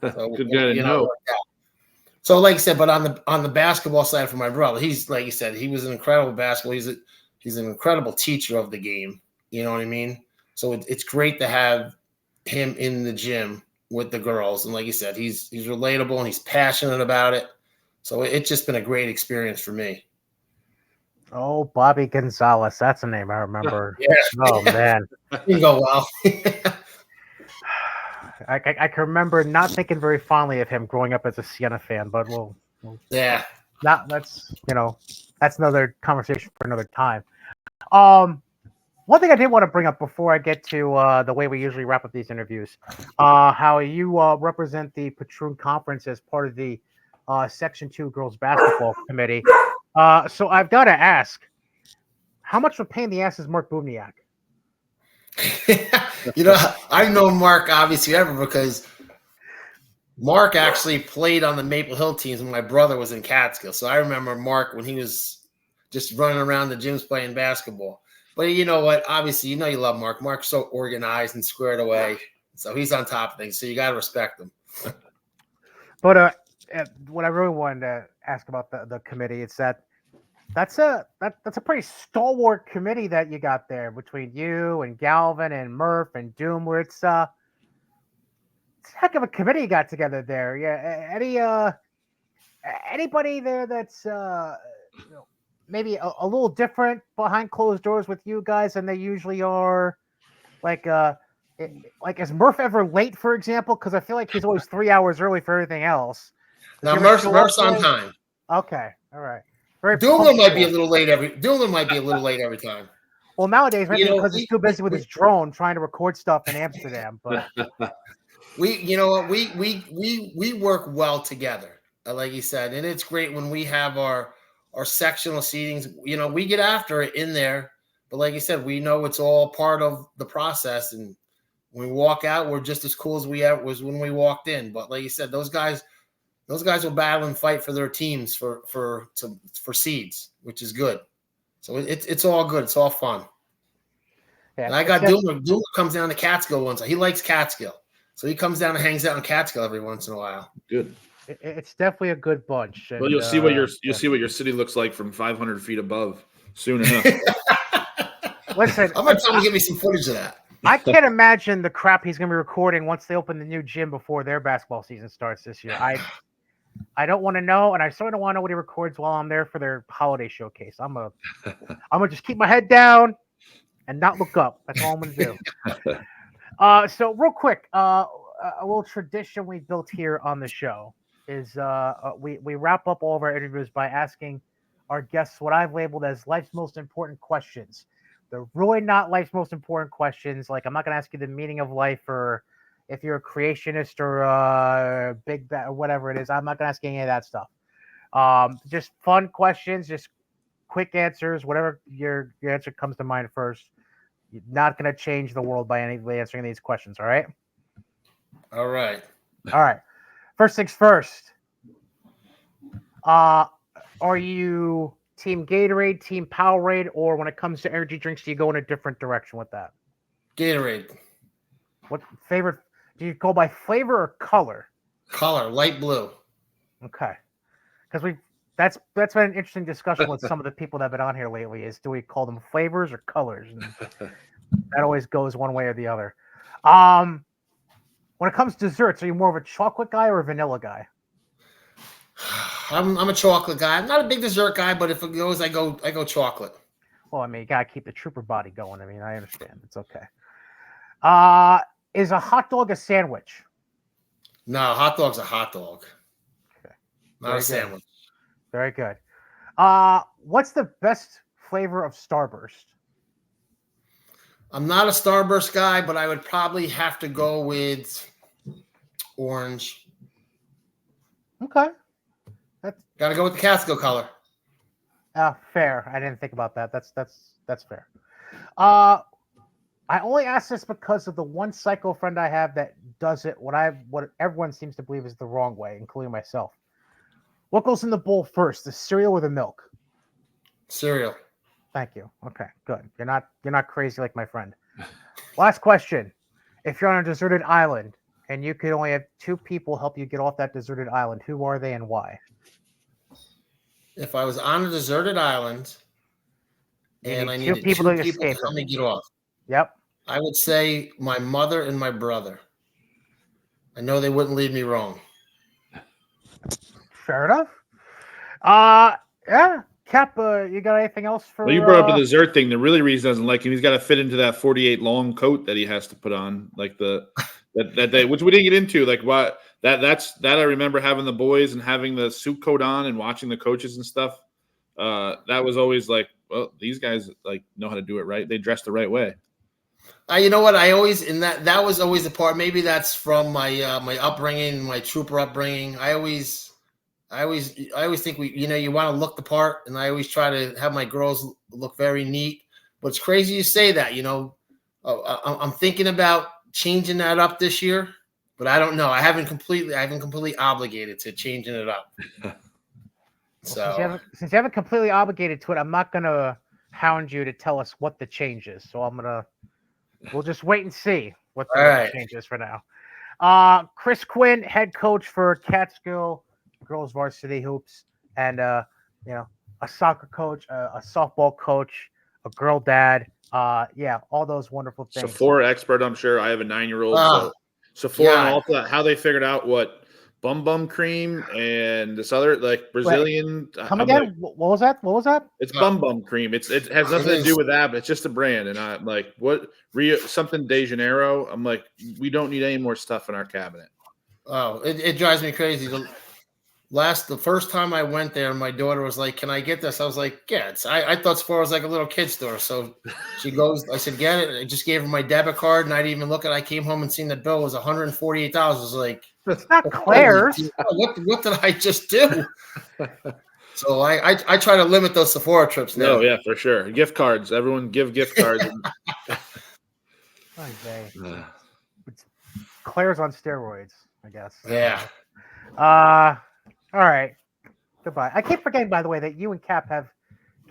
So, good guy to know. So like I said, but on the basketball side for my brother, he's, like you said, he was an incredible basketball. He's an incredible teacher of the game. You know what I mean? So it's great to have him in the gym with the girls. And like you said, he's relatable and he's passionate about it. So it's just been a great experience for me. Oh, Bobby Gonzalez. That's a name I remember. Yeah. Oh, man. You go well. I can remember not thinking very fondly of him growing up as a Siena fan, but yeah. That's another conversation for another time. One thing I did want to bring up before I get to the way we usually wrap up these interviews, how you represent the Patroon Conference as part of the Section 2 Girls Basketball Committee. So I've got to ask, how much of a pain in the ass is Mark Bubniak? You know, I've known Mark obviously ever because Mark actually played on the Maple Hill teams when my brother was in Catskill. So I remember Mark when he was just running around the gyms playing basketball. But you know what? Obviously, you love Mark. Mark's so organized and squared away. So he's on top of things. So you got to respect him. But what I really wanted to ask about the committee is that's a pretty stalwart committee that you got there between you and Galvin and Murph and Doom, where it's a heck of a committee you got together there. Yeah, anybody there that's maybe a little different behind closed doors with you guys than they usually are, like like, is Murph ever late, for example? Because I feel like he's always 3 hours early for everything else. Does Now he ever show up Murph's on late? time. Okay, all right. Very Doolin might be a punctual. little late every time. Well, nowadays maybe You know, because he's too busy with his drone trying to record stuff in Amsterdam. But we work well together, like you said, and it's great when we have our sectional seatings. You know, we get after it in there, but like you said, we know it's all part of the process. And when we walk out, we're just as cool as we ever was when we walked in. But like you said, those guys will battle and fight for their teams for seeds, which is good. So it's all good. It's all fun. yeah, And I got Doomer. Doomer comes down to Catskill once. He likes Catskill. So he comes down and hangs out in Catskill every once in a while. Good. It's definitely a good bunch. And, Well, you'll see what your city looks like from 500 feet above soon enough. Listen, I'm gonna tell him to give me some footage of that. I can't imagine the crap he's going to be recording once they open the new gym before their basketball season starts this year. I don't want to know, and I certainly don't want to know what he records while I'm there for their holiday showcase. I'm gonna just keep my head down and not look up. That's all I'm gonna do. So real quick, a little tradition we built here on the show is we wrap up all of our interviews by asking our guests what I've labeled as life's most important questions. They're really not life's most important questions. Like, I'm not going to ask you the meaning of life or if you're a creationist or big or whatever it is. I'm not going to ask you any of that stuff. Just fun questions, just quick answers, whatever your answer comes to mind first. You're not going to change the world by answering these questions, all right? All right. All right. First things first. Are you Team Gatorade, Team Powerade, or when it comes to energy drinks, do you go in a different direction with that? Gatorade. What favorite? Do you go by flavor or color? Color, light blue. Okay, because that's been an interesting discussion with some of the people that have been on here lately. Is do we call them flavors or colors? And that always goes one way or the other. When it comes to desserts, are you more of a chocolate guy or a vanilla guy? I'm a chocolate guy. I'm not a big dessert guy, but if it goes, I go chocolate. Well, I mean, you gotta keep the trooper body going. I mean, I understand. It's okay. Is a hot dog a sandwich? No, hot dog's a hot dog. Okay. Not a sandwich. Very good. What's the best flavor of Starburst? I'm not a Starburst guy, but I would probably have to go with orange. Okay. Got to go with the Catskill color. Fair. I didn't think about that. That's fair. I only ask this because of the one psycho friend I have that does it what everyone seems to believe is the wrong way, including myself. What goes in the bowl first, the cereal or the milk? Cereal. Thank you. Okay, good. You're not crazy like my friend. Last question. If you're on a deserted island and you could only have two people help you get off that deserted island, who are they and why? If I was on a deserted island and I needed two people to help me get off. Yep. I would say my mother and my brother. I know they wouldn't lead me wrong. Fair enough. Yeah. Cap, you got anything else for? Well, you brought up the dessert thing. The really reason doesn't like him. He's got to fit into that 48 long coat that he has to put on, like that day, which we didn't get into. Like what that I remember having the boys and having the suit coat on and watching the coaches and stuff. That was always like, well, these guys like know how to do it right. They dress the right way. You know what? I always that was always a part. Maybe that's from my my upbringing, my trooper upbringing. I always think you want to look the part, and I always try to have my girls look very neat. But it's crazy you say that. I'm thinking about changing that up this year, but I don't know. I haven't completely obligated to changing it up. So since you haven't completely obligated to it, I'm not gonna hound you to tell us what the change is. So we'll just wait and see what the change is for now. Chris Quinn, head coach for Catskill girls varsity hoops, and a soccer coach, a softball coach, a girl dad, all those wonderful things. Sephora expert, I'm sure. I have a 9-year-old, so Sephora and all that, how they figured out what Bum Cream and this other like Brazilian. Come again? What was that? What was that? It's Bum Cream. It has nothing to do with that. But it's just a brand, and I'm like, what? Something De Janeiro. I'm like, we don't need any more stuff in our cabinet. Oh, it drives me crazy. The first time I went there, my daughter was like, "Can I get this?" I was like, "Yeah." I thought Sephora was like a little kid store. So she goes. I said, "Get it." I just gave her my debit card, and I didn't even look at it. I came home and seen the bill was $148. I was like, "It's not Claire's." What did I just do? So I try to limit those Sephora trips now. No, yeah, for sure. Gift cards. Everyone give gift cards. It's Claire's on steroids, I guess. Yeah. All right. Goodbye. I keep forgetting, by the way, that you and Cap have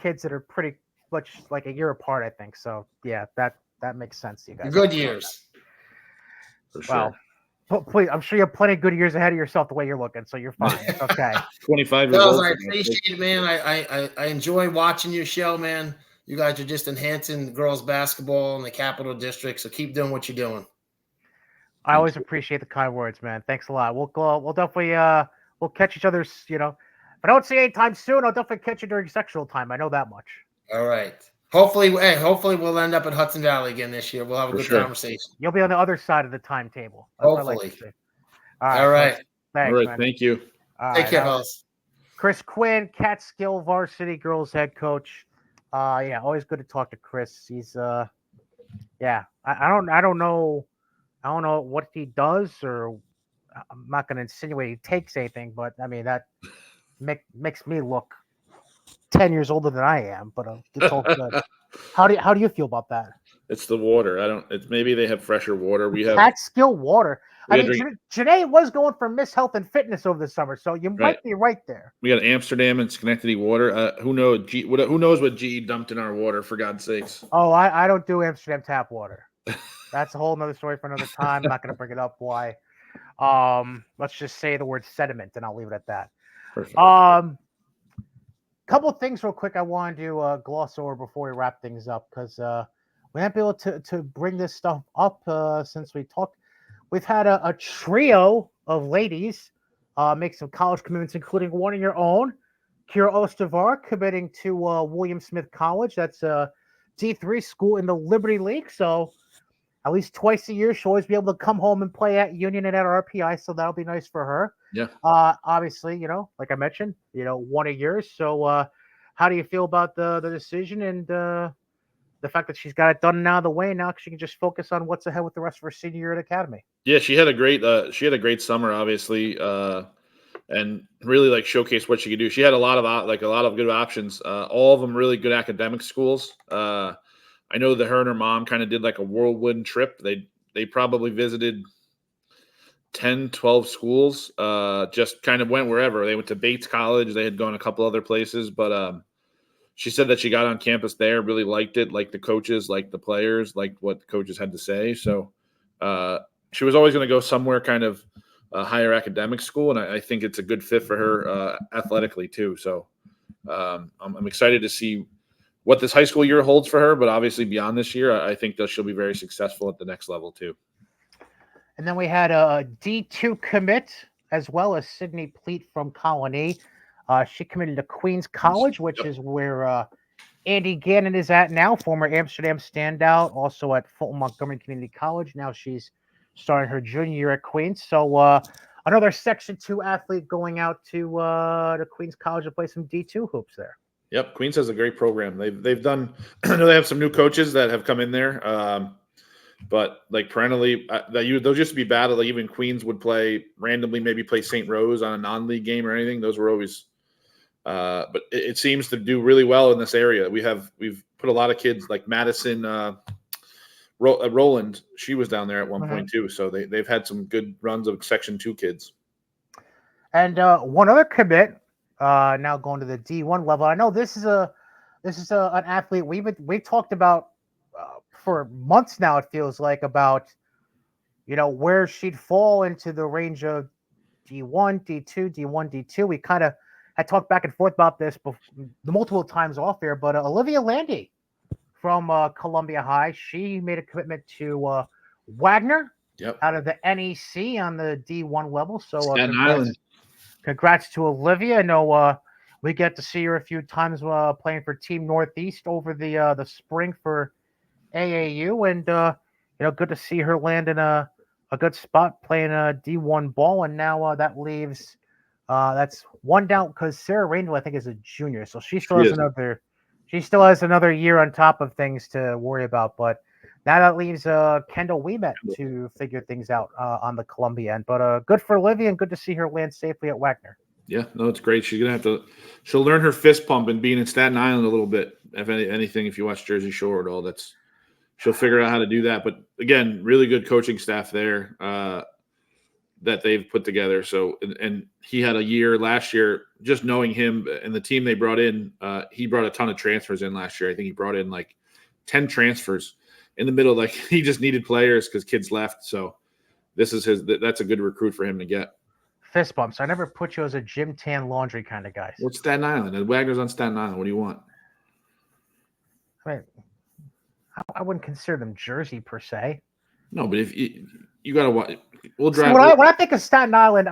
kids that are pretty much like a year apart, I think. So yeah, that makes sense to you guys. Good years. For sure. Well, please, I'm sure you have plenty of good years ahead of yourself the way you're looking, so you're fine. It's okay. 25 years old. I appreciate it, man. I enjoy watching your show, man. You guys are just enhancing girls basketball in the Capital District, so keep doing what you're doing. I always appreciate the kind words, man. Thanks a lot. We'll definitely we'll catch each other's, If I don't see you anytime soon, I'll definitely catch you during sexual time. I know that much. All right. Hopefully we'll end up in Hudson Valley again this year. We'll have a good conversation. You'll be on the other side of the timetable. Hopefully. All right. Thanks, all right. Man. Thank you. Take care, fellas. Chris Quinn, Catskill varsity girls head coach. Always good to talk to Chris. He's I don't know what he does, or I'm not going to insinuate he takes anything, but I mean that makes me look 10 years older than I am. But it's all good. How do you feel about that? It's the water. It's maybe they have fresher water. We have Catskill water. I mean, Janae was going for Miss Health and Fitness over the summer, so you might be right there. We got Amsterdam and Schenectady water. Who knows? Who knows what GE dumped in our water? For God's sakes! Oh, I don't do Amsterdam tap water. That's a whole nother story for another time. I'm not going to bring it up. Why? Let's just say the word sediment, and I'll leave it at that. Perfect. Couple of things real quick I wanted to gloss over before we wrap things up, because we haven't been able to bring this stuff up since we talked. We've had a trio of ladies make some college commitments, including one of your own, Kira Ostavar, committing to William Smith College. That's a D3 school in the Liberty League. So at least twice a year, she'll always be able to come home and play at Union and at RPI. So that'll be nice for her. Yeah. Obviously, like I mentioned, one of yours. So how do you feel about the decision and the fact that she's got it done and out of the way? Now she can just focus on what's ahead with the rest of her senior year at Academy. Yeah, she had a great summer, obviously, and really showcased what she could do. She had a lot of good options. All of them really good academic schools. I know that her and her mom kind of did a whirlwind trip. They probably visited 10, 12 schools, just kind of went wherever. They went to Bates College. They had gone a couple other places, but she said that she got on campus there, really liked it, liked the coaches, liked the players, liked what the coaches had to say. So she was always going to go somewhere kind of a higher academic school, and I think it's a good fit for her athletically too. So I'm excited to see what this high school year holds for her, but obviously beyond this year, I think that she'll be very successful at the next level too. And then we had a D2 commit as well as Sydney Pleat from Colony. She committed to Queens College, which is where Andy Gannon is at now, former Amsterdam standout, also at Fulton Montgomery Community College. Now she's starting her junior year at Queens. So another Section 2 athlete going out to Queens College to play some D2 hoops there. Yep, Queens has a great program. They've done. I know they have some new coaches that have come in there, but perennially, those used to be bad. Even Queens would randomly play St. Rose on a non-league game or anything. Those were always. But it seems to do really well in this area. We've put a lot of kids like Madison Roland. She was down there at one point too. So they've had some good runs of Section 2 kids. And one other commit. Now going to the D1 level. I know this is an athlete we've talked about for months now. It feels like about where she'd fall into the range of D1, D2, D1, D2. We kind of had talked back and forth about this multiple times off air. But Olivia Landy from Columbia High, she made a commitment to Wagner Yep. out of the NEC on the D1 level. So Staten Island. congrats to Olivia. I know we get to see her a few times playing for Team Northeast over the spring for AAU, and good to see her land in a good spot playing a D1 ball. And now that leaves that's one down because Sarah Rainville, I think, is a junior, so she still has another year on top of things to worry about. But now that leaves Kendall Ouimet to figure things out on the Columbia end. But good for Olivia, and good to see her land safely at Wagner. Yeah, no, it's great. She's gonna she'll learn her fist pump and being in Staten Island a little bit. If anything, if you watch Jersey Shore at all, she'll figure out how to do that. But again, really good coaching staff there that they've put together. So, and he had a year last year, just knowing him and the team they brought in. He brought a ton of transfers in last year. I think he brought in like 10 transfers in the middle. Like he just needed players because kids left. So that's a good recruit for him to get. Fist bumps. I never put you as a gym tan laundry kind of guy. What's Staten Island? And Wagner's on Staten Island. What do you want? I mean, I wouldn't consider them Jersey per se. No, but if you gotta watch, we'll drive. So when I think of Staten Island,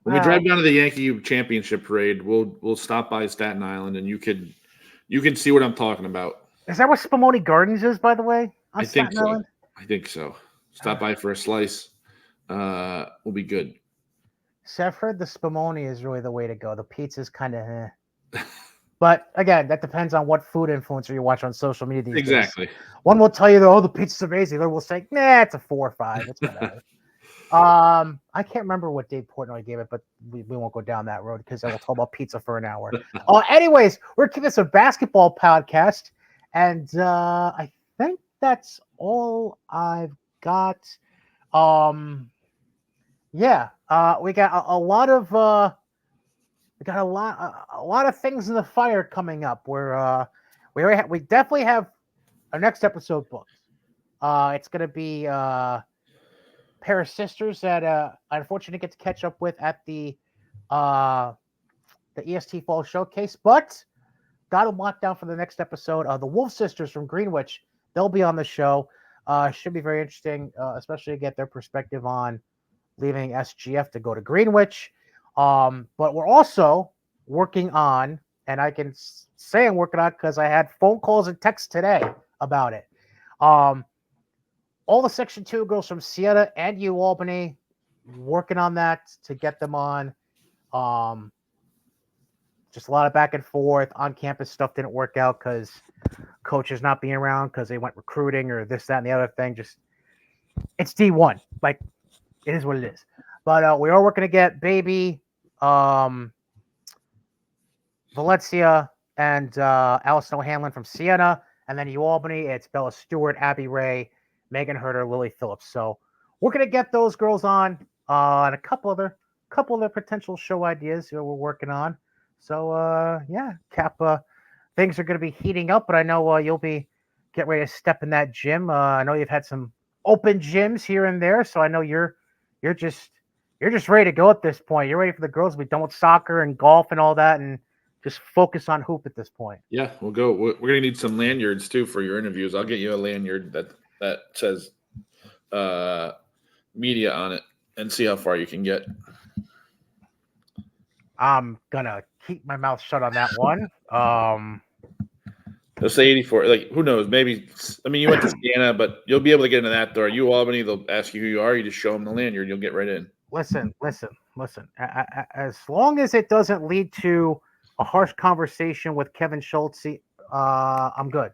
when we drive down to the Yankee Championship Parade, we'll stop by Staten Island, and you can see what I'm talking about. Is that what Spumoni Gardens is, by the way? I think so. Island? I think so. Stop by for a slice. We'll be good. So I've heard the Spumoni is really the way to go. The pizza's kind of But again, that depends on what food influencer you watch on social media these exactly. days. One will tell you that, the pizza's amazing. The other will say, nah, it's a 4 or 5. It's whatever. I can't remember what Dave Portnoy gave it, but we won't go down that road because I will talk about pizza for an hour. Anyways, we're keeping this a basketball podcast, and I think that's all I've got. We got a lot of a lot of things in the fire coming up. We definitely have our next episode booked. It's going to be a pair of sisters that I unfortunately get to catch up with at the EST Fall Showcase, but got them locked down for the next episode. The Wolf Sisters from Greenwich, they'll be on the show. Should be very interesting, especially to get their perspective on leaving SGF to go to Greenwich. But we're also working on, and I can say I'm working on because I had phone calls and texts today about it. All the Section 2 girls from Siena and UAlbany, working on that to get them on. Just a lot of back and forth. On-campus stuff didn't work out because coaches not being around because they went recruiting or this, that, and the other thing. It's D1. Like, it is what it is. But we are working to get Baby, Valencia, and Allison O'Hanlon from Siena. And then UAlbany, it's Bella Stewart, Abby Ray, Megan Herter, Lily Phillips. So we're going to get those girls on and a couple other potential show ideas we're working on. So, Cap, things are going to be heating up, but I know you'll be getting ready to step in that gym. I know you've had some open gyms here and there, so I know you're just ready to go at this point. You're ready for the girls to be done with soccer and golf and all that, and just focus on hoop at this point. Yeah, we'll go. We're going to need some lanyards too for your interviews. I'll get you a lanyard that says media on it and see how far you can get. I'm gonna keep my mouth shut on that one. They'll say 84. Like, who knows? Maybe. I mean, you went to Siena, but you'll be able to get into that door. UAlbany, they'll ask you who you are. You just show them the lanyard. You'll get right in. Listen. As long as it doesn't lead to a harsh conversation with Kevin Schultz, I'm good.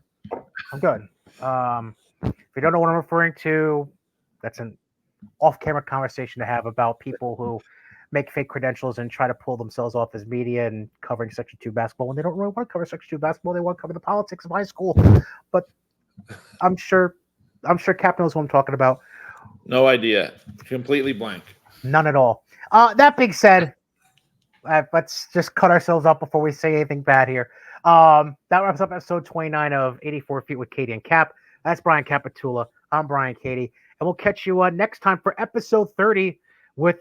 If you don't know what I'm referring to, that's an off-camera conversation to have about people who make fake credentials and try to pull themselves off as media and covering Section 2 basketball when they don't really want to cover Section 2 basketball. They want to cover the politics of high school. But I'm sure Cap knows what I'm talking about. No idea. Completely blank. None at all. That being said, let's just cut ourselves up before we say anything bad here. That wraps up episode 29 of 84 Feet with Cady and Cap. That's Brian Capitula. I'm Brian Cady. And we'll catch you next time for episode 30 with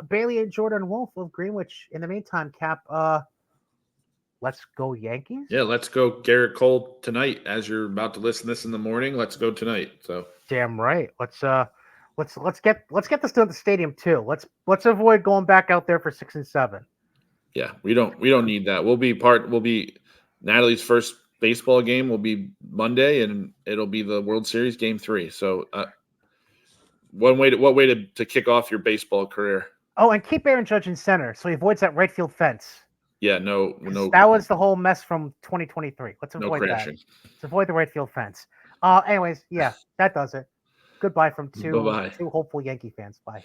Bailey and Jordan Wolf of Greenwich. In the meantime, Cap, let's go Yankees. Yeah, let's go Garrett Cole tonight. As you're about to listen to this in the morning, let's go tonight. So damn right. Let's Let's get this done at the stadium too. Let's avoid going back out there for 6 and 7. Yeah, we don't need that. We'll be Natalie's first baseball game will be Monday, and it'll be the World Series game 3. So what way to kick off your baseball career? Oh, and keep Aaron Judge in center so he avoids that right field fence. Yeah, no, That was the whole mess from 2023. Let's no avoid that. crashing. Let's avoid the right field fence. Anyways, yeah, that does it. Goodbye from two Bye-bye. hopeful Yankee fans. Bye.